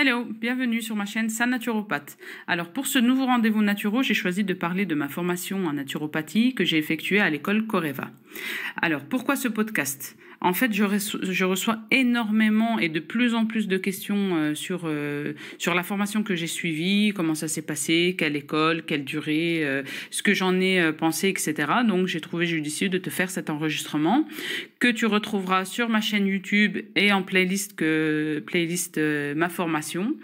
Hello, bienvenue sur ma chaîne Sa Naturopathe. Alors pour ce nouveau rendez-vous naturo, j'ai choisi de parler de ma formation en naturopathie que j'ai effectuée à l'école Coreva. Alors pourquoi ce podcast ? En fait, je reçois énormément et de plus en plus de questions sur la formation que j'ai suivie, comment ça s'est passé, quelle école, quelle durée, ce que j'en ai pensé, etc. Donc j'ai trouvé judicieux de te faire cet enregistrement que tu retrouveras sur ma chaîne YouTube et en playlist ma formation.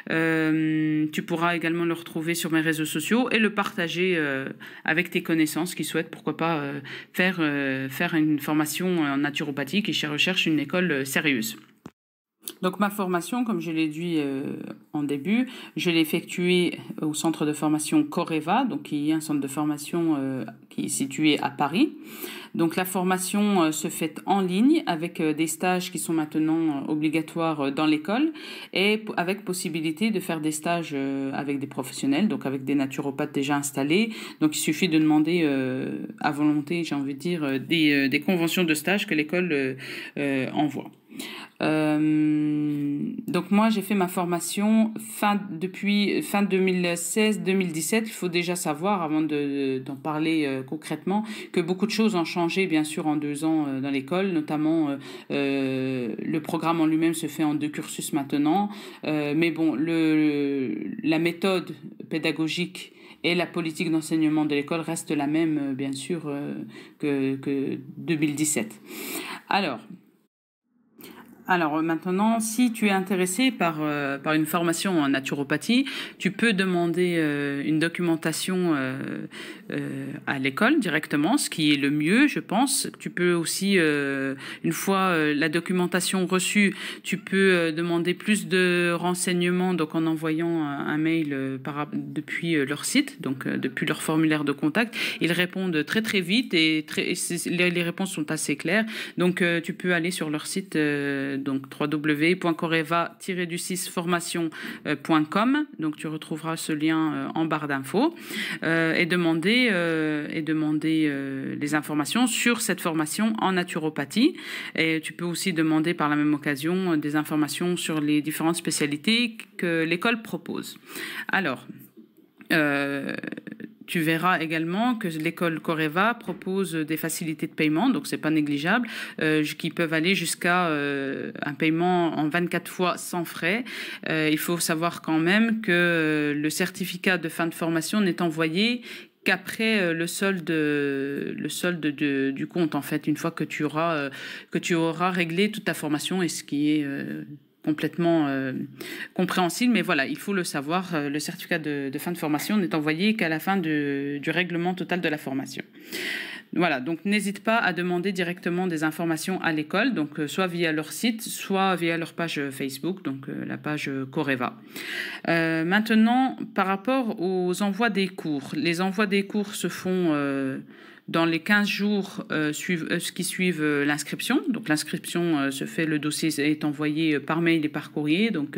Tu pourras également le retrouver sur mes réseaux sociaux et le partager avec tes connaissances qui souhaitent pourquoi pas faire une formation en naturopathie qui recherchent une école sérieuse. Donc ma formation, comme je l'ai dit en début, je l'ai effectuée au centre de formation Coreva, donc qui est un centre de formation qui est situé à Paris. Donc la formation se fait en ligne avec des stages qui sont maintenant obligatoires dans l'école et avec possibilité de faire des stages avec des professionnels, donc avec des naturopathes déjà installés. Donc il suffit de demander à volonté, j'ai envie de dire, des conventions de stage que l'école envoie. Donc moi j'ai fait ma formation depuis fin 2016-2017. Il faut déjà savoir avant d'en parler concrètement que beaucoup de choses ont changé bien sûr en 2 ans dans l'école, notamment le programme en lui-même se fait en 2 cursus maintenant, mais bon la méthode pédagogique et la politique d'enseignement de l'école reste la même bien sûr que 2017. Alors maintenant, si tu es intéressé par une formation en naturopathie, tu peux demander une documentation à l'école directement, ce qui est le mieux, je pense. Tu peux aussi, une fois la documentation reçue, tu peux demander plus de renseignements, donc en envoyant un mail depuis leur site, donc depuis leur formulaire de contact. Ils répondent très très vite et les réponses sont assez claires. Donc tu peux aller sur leur site donc www.coreva-formation.com, donc tu retrouveras ce lien en barre d'infos et demander les informations sur cette formation en naturopathie. Et tu peux aussi demander par la même occasion des informations sur les différentes spécialités que l'école propose. Alors tu verras également que l'école Coreva propose des facilités de paiement, donc c'est pas négligeable, qui peuvent aller jusqu'à un paiement en 24 fois sans frais. Il faut savoir quand même que le certificat de fin de formation n'est envoyé qu'après le solde du compte, en fait, une fois que tu auras réglé toute ta formation, et ce qui est complètement compréhensible, mais voilà, il faut le savoir, le certificat de fin de formation n'est envoyé qu'à la fin du règlement total de la formation. Voilà, donc n'hésite pas à demander directement des informations à l'école, donc soit via leur site, soit via leur page Facebook, donc la page Coreva. Maintenant, par rapport aux envois des cours, les envois des cours se font dans les 15 jours qui suivent l'inscription. Donc l'inscription se fait, le dossier est envoyé par mail et par courrier. Donc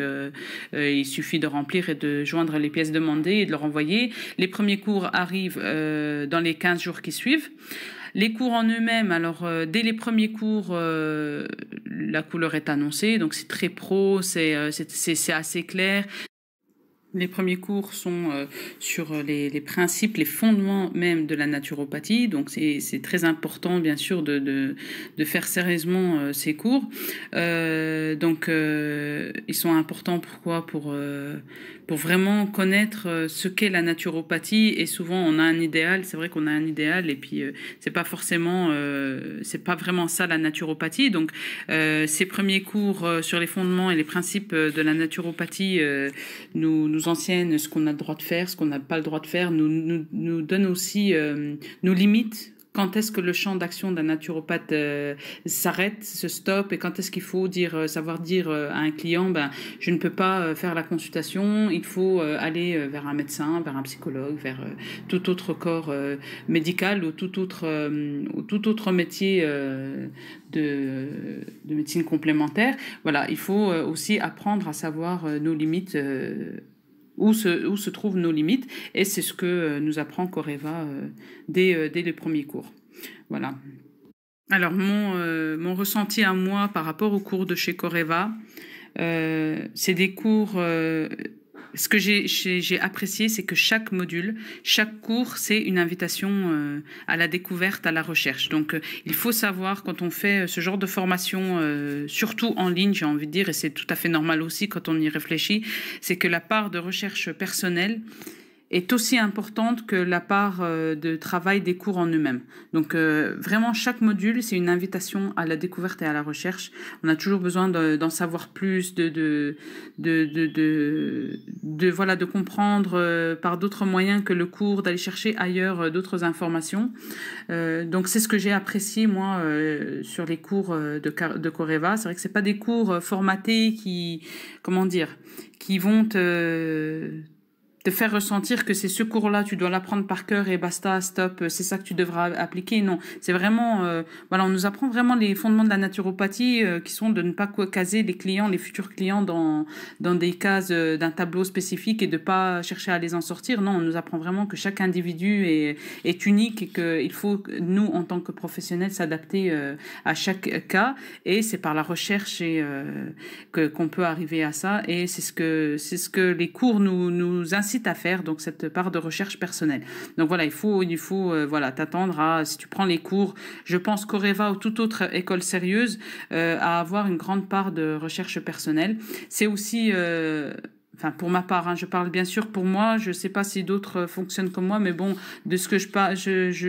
il suffit de remplir et de joindre les pièces demandées et de leur envoyer. Les premiers cours arrivent dans les 15 jours qui suivent. Les cours en eux-mêmes, alors dès les premiers cours, la couleur est annoncée. Donc c'est très pro, c'est assez clair. Les premiers cours sont sur les principes, les fondements même de la naturopathie. Donc c'est très important bien sûr de faire sérieusement ces cours. Donc ils sont importants pour vraiment connaître ce qu'est la naturopathie. Et souvent on a un idéal, c'est vrai qu'on a un idéal et puis c'est pas vraiment ça la naturopathie. Donc ces premiers cours sur les fondements et les principes de la naturopathie nous enseignent ce qu'on a le droit de faire, ce qu'on n'a pas le droit de faire, nous donne aussi nos limites. Quand est-ce que le champ d'action d'un naturopathe s'arrête, se stoppe, et quand est-ce qu'il faut savoir dire à un client, je ne peux pas faire la consultation, il faut aller vers un médecin, vers un psychologue, vers tout autre corps médical ou tout autre métier de médecine complémentaire. Voilà, il faut aussi apprendre à savoir nos limites. Où se trouvent nos limites, et c'est ce que nous apprend Coreva dès les premiers cours. Voilà. Alors mon ressenti à moi par rapport aux cours de chez Coreva, C'est des cours. Ce que j'ai apprécié, c'est que chaque module, chaque cours, c'est une invitation à la découverte, à la recherche. Donc, il faut savoir quand on fait ce genre de formation, surtout en ligne, j'ai envie de dire, et c'est tout à fait normal aussi quand on y réfléchit, c'est que la part de recherche personnelle est aussi importante que la part de travail des cours en eux-mêmes. Donc vraiment, chaque module, c'est une invitation à la découverte et à la recherche. On a toujours besoin d'en savoir plus, voilà, de comprendre par d'autres moyens que le cours, d'aller chercher ailleurs d'autres informations. Donc c'est ce que j'ai apprécié moi sur les cours de Coreva. C'est vrai que c'est pas des cours formatés qui vont te faire ressentir que c'est ce cours-là, tu dois l'apprendre par cœur et basta, stop, c'est ça que tu devras appliquer. Non, c'est vraiment, voilà, on nous apprend vraiment les fondements de la naturopathie qui sont de ne pas caser les clients, les futurs clients dans des cases d'un tableau spécifique et de pas chercher à les en sortir. Non, on nous apprend vraiment que chaque individu est unique et qu'il faut, nous, en tant que professionnels, s'adapter à chaque cas. Et c'est par la recherche qu'on peut arriver à ça. Et c'est ce que les cours nous incitent à faire, donc cette part de recherche personnelle. Donc voilà, il faut voilà, t'attendre à, si tu prends les cours, je pense Coreva ou toute autre école sérieuse, à avoir une grande part de recherche personnelle. C'est aussi enfin pour ma part, hein, je parle bien sûr pour moi, je sais pas si d'autres fonctionnent comme moi, mais bon, de ce que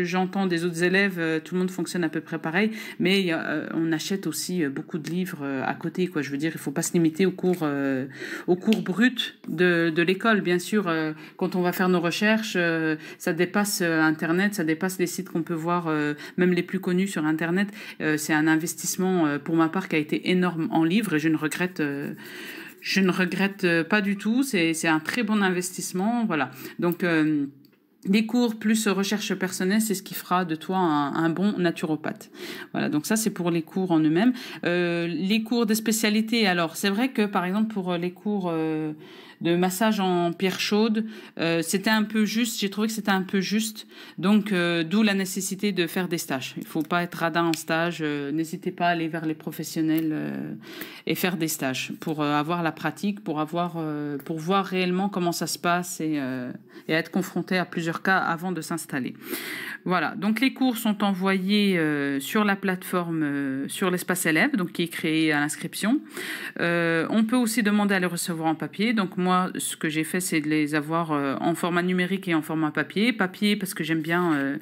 j'entends des autres élèves, tout le monde fonctionne à peu près pareil, mais on achète aussi beaucoup de livres à côté, quoi. Je veux dire, il faut pas se limiter aux cours bruts de l'école, bien sûr. Quand on va faire nos recherches, ça dépasse Internet, ça dépasse les sites qu'on peut voir, même les plus connus sur Internet. C'est un investissement pour ma part qui a été énorme en livres et je ne regrette pas du tout. C'est un très bon investissement. Voilà. Donc, les cours plus recherche personnelle, c'est ce qui fera de toi un bon naturopathe. Voilà, donc ça c'est pour les cours en eux-mêmes. Les cours des spécialités, alors c'est vrai que par exemple pour les cours de massage en pierre chaude, c'était un peu juste, j'ai trouvé que c'était un peu juste, donc d'où la nécessité de faire des stages. Il faut pas être radin en stage, n'hésitez pas à aller vers les professionnels et faire des stages pour avoir la pratique, pour voir réellement comment ça se passe et être confronté à plusieurs cas avant de s'installer. Voilà, donc les cours sont envoyés sur la plateforme sur l'espace élève, donc qui est créée à l'inscription. On peut aussi demander à les recevoir en papier. Donc moi, ce que j'ai fait, c'est de les avoir en format numérique et en format papier. Papier parce que j'aime bien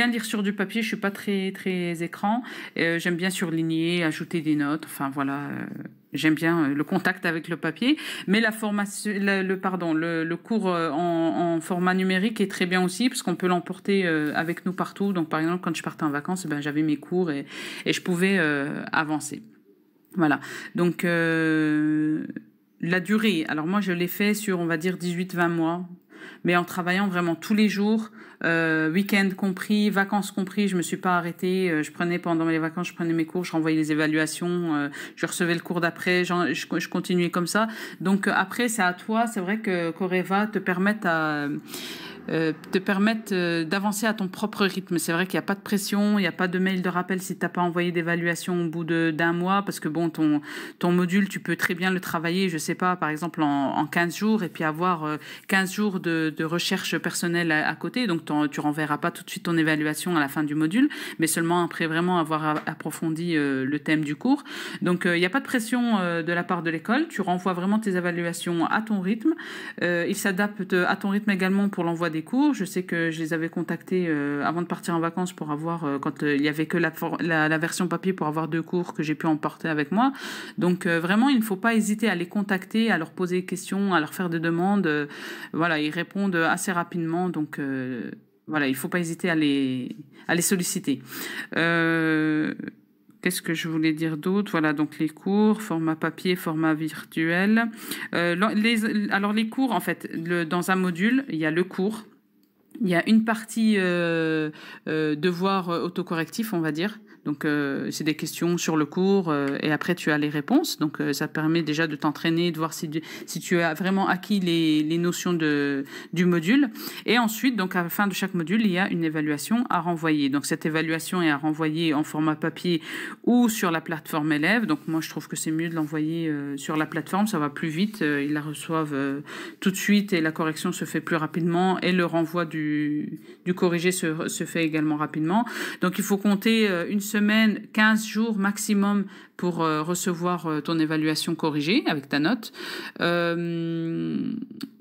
lire sur du papier, je suis pas très très écran. J'aime bien surligner, ajouter des notes. Enfin voilà, j'aime bien le contact avec le papier. Mais la formation, le cours en format numérique est très bien aussi parce qu'on peut l'emporter avec nous partout. Donc par exemple, quand je partais en vacances, j'avais mes cours et je pouvais avancer. Voilà. Donc la durée. Alors moi, je l'ai fait sur, on va dire, 18-20 mois. Mais en travaillant vraiment tous les jours, week-end compris, vacances compris, je me suis pas arrêtée. Je prenais pendant les vacances, je prenais mes cours, je renvoyais les évaluations, je recevais le cours d'après, je continuais comme ça. Donc après, c'est à toi. C'est vrai que Coreva te permettent d'avancer à ton propre rythme. C'est vrai qu'il n'y a pas de pression, il n'y a pas de mail de rappel si tu n'as pas envoyé d'évaluation au bout d'un mois, parce que bon, ton module, tu peux très bien le travailler, je sais pas, par exemple en 15 jours, et puis avoir 15 jours de recherche personnelle à côté. Donc tu renverras pas tout de suite ton évaluation à la fin du module, mais seulement après vraiment avoir approfondi le thème du cours. Donc il n'y a pas de pression de la part de l'école, tu renvoies vraiment tes évaluations à ton rythme. Ils s'adaptent à ton rythme également pour l'envoi des cours. Je sais que je les avais contactés avant de partir en vacances pour avoir, quand il y avait que la version papier, pour avoir 2 cours que j'ai pu emporter avec moi. Donc vraiment, il ne faut pas hésiter à les contacter, à leur poser des questions, à leur faire des demandes. Voilà, ils répondent assez rapidement. Donc voilà, il ne faut pas hésiter à les solliciter. Qu'est-ce que je voulais dire d'autre? Voilà, donc les cours, format papier, format virtuel. Alors les cours, en fait, dans un module, il y a le cours. Il y a une partie devoir autocorrectif, on va dire. Donc, c'est des questions sur le cours et après, tu as les réponses. Donc, ça permet déjà de t'entraîner, de voir si tu as vraiment acquis les notions du module. Et ensuite, donc, à la fin de chaque module, il y a une évaluation à renvoyer. Donc, cette évaluation est à renvoyer en format papier ou sur la plateforme élève. Donc, moi, je trouve que c'est mieux de l'envoyer sur la plateforme. Ça va plus vite. Ils la reçoivent tout de suite et la correction se fait plus rapidement et le renvoi du corrigé se fait également rapidement. Donc, il faut compter une semaine, 15 jours maximum pour recevoir ton évaluation corrigée avec ta note.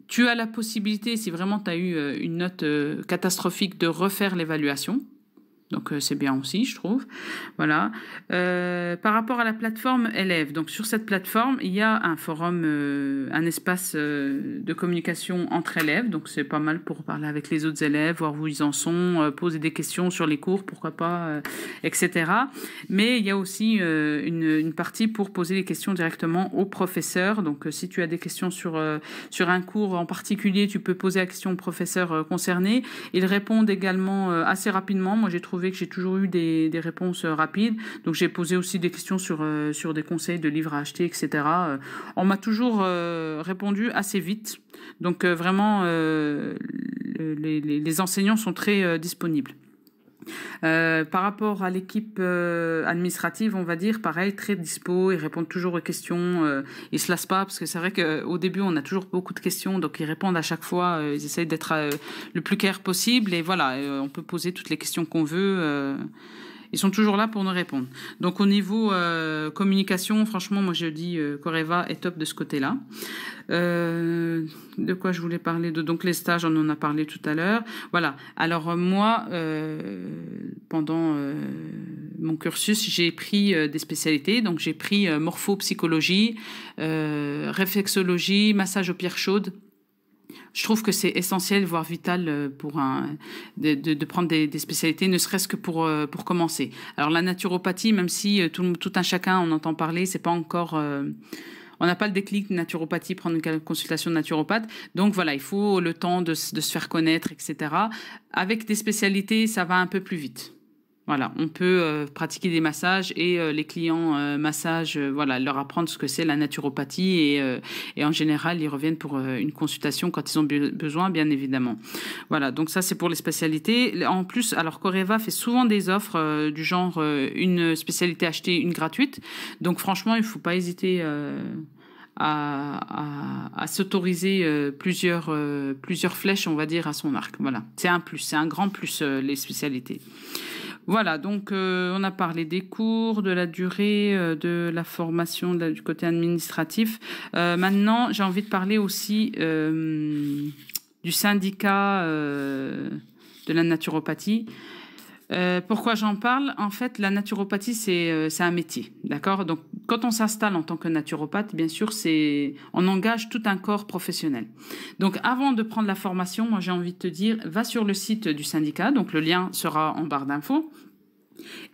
Tu as la possibilité, si vraiment tu as eu une note catastrophique, de refaire l'évaluation. Donc, c'est bien aussi, je trouve. Voilà. Par rapport à la plateforme élève, donc sur cette plateforme, il y a un forum, un espace de communication entre élèves. Donc, c'est pas mal pour parler avec les autres élèves, voir où ils en sont, poser des questions sur les cours, pourquoi pas, etc. Mais il y a aussi une partie pour poser des questions directement aux professeurs. Donc, si tu as des questions sur un cours en particulier, tu peux poser la question au professeur concerné. Ils répondent également assez rapidement. Moi, j'ai trouvé que j'ai toujours eu des réponses rapides. Donc, j'ai posé aussi des questions sur des conseils de livres à acheter, etc. On m'a toujours répondu assez vite. Donc, vraiment, les enseignants sont très disponibles. Par rapport à l'équipe administrative, on va dire, pareil, très dispo, ils répondent toujours aux questions, ils se lassent pas, parce que c'est vrai qu'au début, on a toujours beaucoup de questions, donc ils répondent à chaque fois, ils essayent d'être le plus clair possible, et voilà, on peut poser toutes les questions qu'on veut. Ils sont toujours là pour nous répondre. Donc, au niveau communication, franchement, moi, je dis Coreva est top de ce côté-là. De quoi je voulais parler donc les stages, on en a parlé tout à l'heure. Voilà. Alors, moi, pendant mon cursus, j'ai pris des spécialités. Donc, j'ai pris morphopsychologie, réflexologie, massage aux pierres chaudes. Je trouve que c'est essentiel, voire vital, pour de prendre des spécialités, ne serait-ce que pour commencer. Alors la naturopathie, même si tout un chacun en entend parler, c'est pas encore, on n'a pas le déclic de naturopathie, prendre une consultation de naturopathe. Donc voilà, il faut le temps de se faire connaître, etc. Avec des spécialités, ça va un peu plus vite. Voilà, on peut pratiquer des massages et les clients massages, voilà, leur apprendre ce que c'est la naturopathie et en général, ils reviennent pour une consultation quand ils ont besoin, bien évidemment. Voilà, donc ça, c'est pour les spécialités. En plus, alors Coreva fait souvent des offres du genre une spécialité achetée, une gratuite. Donc franchement, il ne faut pas hésiter à s'autoriser plusieurs flèches, on va dire, à son arc. Voilà, c'est un plus, c'est un grand plus, les spécialités. Voilà, donc on a parlé des cours, de la durée, de la formation du côté administratif. Maintenant, j'ai envie de parler aussi du syndicat de la naturopathie. Pourquoi j'en parle? En fait, la naturopathie, c'est un métier, d'accord? Donc, quand on s'installe en tant que naturopathe, bien sûr, on engage tout un corps professionnel. Donc, avant de prendre la formation, moi, j'ai envie de te dire, va sur le site du syndicat, donc le lien sera en barre d'infos,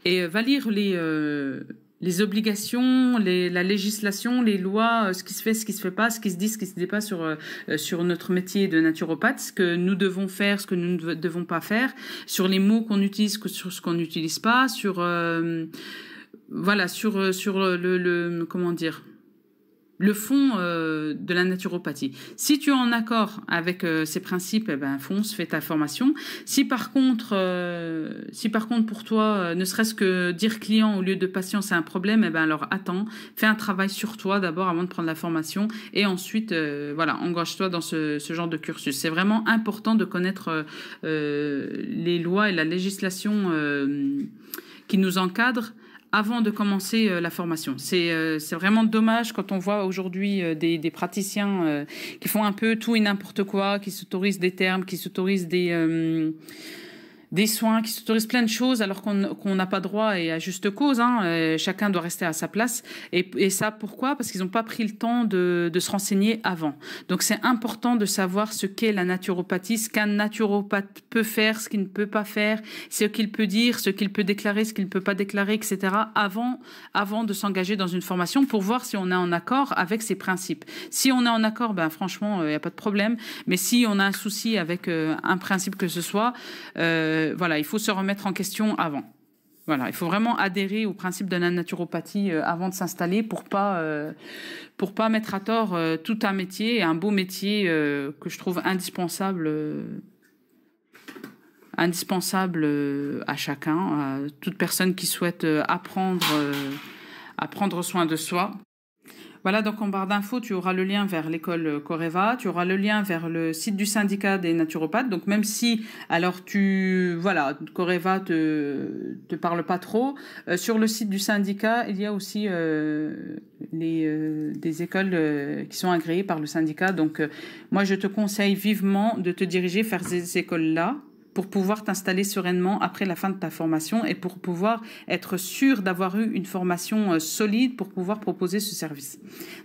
et va lire les obligations, la législation, les lois, ce qui se fait, ce qui se fait pas, ce qui se dit, ce qui se dit pas sur notre métier de naturopathe, ce que nous devons faire, ce que nous ne devons pas faire, sur les mots qu'on utilise, sur ce qu'on n'utilise pas, sur voilà, sur le comment dire, le fond de la naturopathie. Si tu es en accord avec ces principes, eh ben fonce, fais ta formation. Si par contre pour toi, ne serait-ce que dire client au lieu de patient, c'est un problème, eh ben alors attends, fais un travail sur toi d'abord avant de prendre la formation et ensuite voilà, engage-toi dans ce genre de cursus. C'est vraiment important de connaître les lois et la législation qui nous encadrent avant de commencer la formation. C'est vraiment dommage quand on voit aujourd'hui des praticiens qui font un peu tout et n'importe quoi, qui s'autorisent des termes, qui s'autorisent des soins, qui s'autorisent plein de choses alors qu'on n'a pas droit et à juste cause. Chacun doit rester à sa place. Et ça, pourquoi? Parce qu'ils n'ont pas pris le temps de se renseigner avant. Donc, c'est important de savoir ce qu'est la naturopathie, ce qu'un naturopathe peut faire, ce qu'il ne peut pas faire, ce qu'il peut dire, ce qu'il peut déclarer, ce qu'il ne peut pas déclarer, etc. avant de s'engager dans une formation pour voir si on est en accord avec ces principes. Si on est en accord, ben franchement, il n'y a pas de problème. Mais si on a un souci avec un principe que ce soit, voilà, il faut se remettre en question avant. Voilà. Voilà, il faut vraiment adhérer au principe de la naturopathie avant de s'installer pour pas mettre à tort tout un métier, un beau métier que je trouve indispensable à chacun, à toute personne qui souhaite prendre soin de soi. Voilà, donc en barre d'infos, tu auras le lien vers l'école Coreva, tu auras le lien vers le site du syndicat des naturopathes. Donc même si, alors Coreva te parle pas trop, sur le site du syndicat, il y a aussi des écoles qui sont agréées par le syndicat. Donc moi, je te conseille vivement de te diriger vers ces écoles-là, pour pouvoir t'installer sereinement après la fin de ta formation et pour pouvoir être sûr d'avoir eu une formation solide pour pouvoir proposer ce service.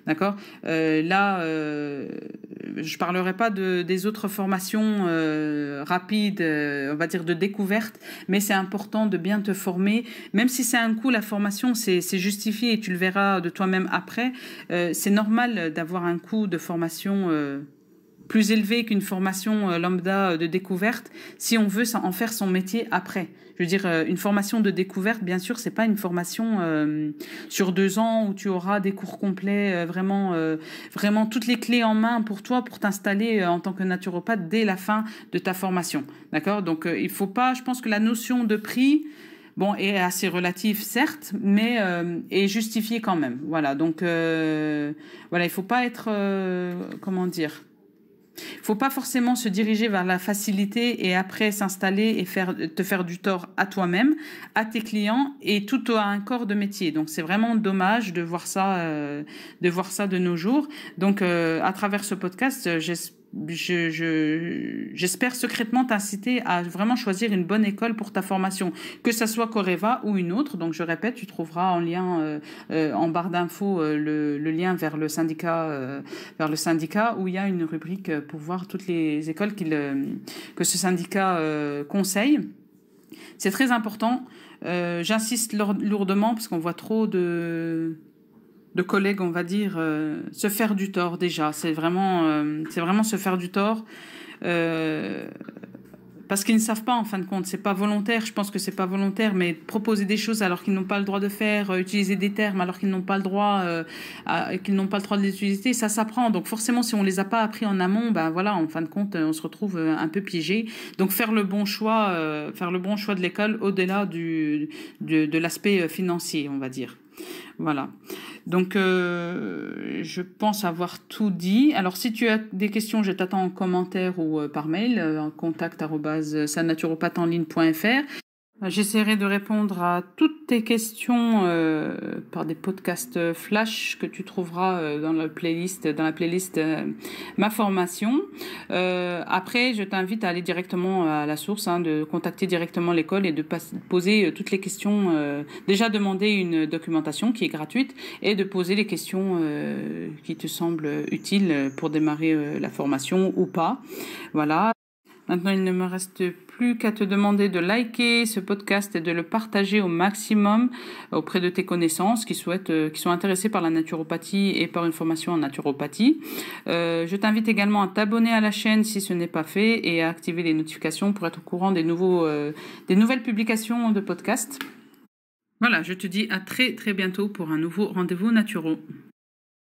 D'accord ? Je parlerai pas des autres formations rapides, on va dire de découverte, mais c'est important de bien te former. Même si c'est un coût, la formation, c'est justifié et tu le verras de toi-même après. C'est normal d'avoir un coût de formation plus élevé qu'une formation lambda de découverte si on veut en faire son métier après. Je veux dire, une formation de découverte, bien sûr, c'est pas une formation sur 2 ans où tu auras des cours complets, vraiment toutes les clés en main pour toi, pour t'installer en tant que naturopathe dès la fin de ta formation. D'accord ? Donc, il faut pas, je pense que la notion de prix, bon, est assez relative, certes, mais est justifiée quand même. Voilà, donc, il faut pas être, il faut pas forcément se diriger vers la facilité et après s'installer et te faire du tort à toi-même, à tes clients et tout à un corps de métier. Donc c'est vraiment dommage de voir ça de nos jours. Donc à travers ce podcast, j'espère secrètement t'inciter à vraiment choisir une bonne école pour ta formation, que ça soit Coreva ou une autre. Donc je répète, tu trouveras en lien en barre d'infos le lien vers le syndicat où il y a une rubrique pour voir toutes les écoles que ce syndicat conseille. C'est très important. J'insiste lourdement parce qu'on voit trop de collègues, on va dire, se faire du tort déjà. C'est vraiment se faire du tort parce qu'ils ne savent pas en fin de compte. C'est pas volontaire, je pense que c'est pas volontaire, mais proposer des choses alors qu'ils n'ont pas le droit de faire, utiliser des termes alors qu'ils n'ont pas le droit de les utiliser, ça s'apprend. Donc forcément, si on les a pas appris en amont, ben voilà, en fin de compte, on se retrouve un peu piégé. Donc faire le bon choix de l'école au-delà de l'aspect financier, on va dire. Voilà. Donc, je pense avoir tout dit. Alors, si tu as des questions, je t'attends en commentaire ou par mail, contact@sanaturopathenligne.fr. J'essaierai de répondre à toutes tes questions par des podcasts flash que tu trouveras dans la playlist Ma formation. Après, je t'invite à aller directement à la source, de contacter directement l'école et de poser toutes les questions. Déjà demander une documentation qui est gratuite et de poser les questions qui te semblent utiles pour démarrer la formation ou pas. Voilà. Maintenant, il ne me reste plus qu'à te demander de liker ce podcast et de le partager au maximum auprès de tes connaissances qui sont intéressées par la naturopathie et par une formation en naturopathie. Je t'invite également à t'abonner à la chaîne si ce n'est pas fait et à activer les notifications pour être au courant des nouvelles publications de podcasts. Voilà, je te dis à très très bientôt pour un nouveau rendez-vous naturo.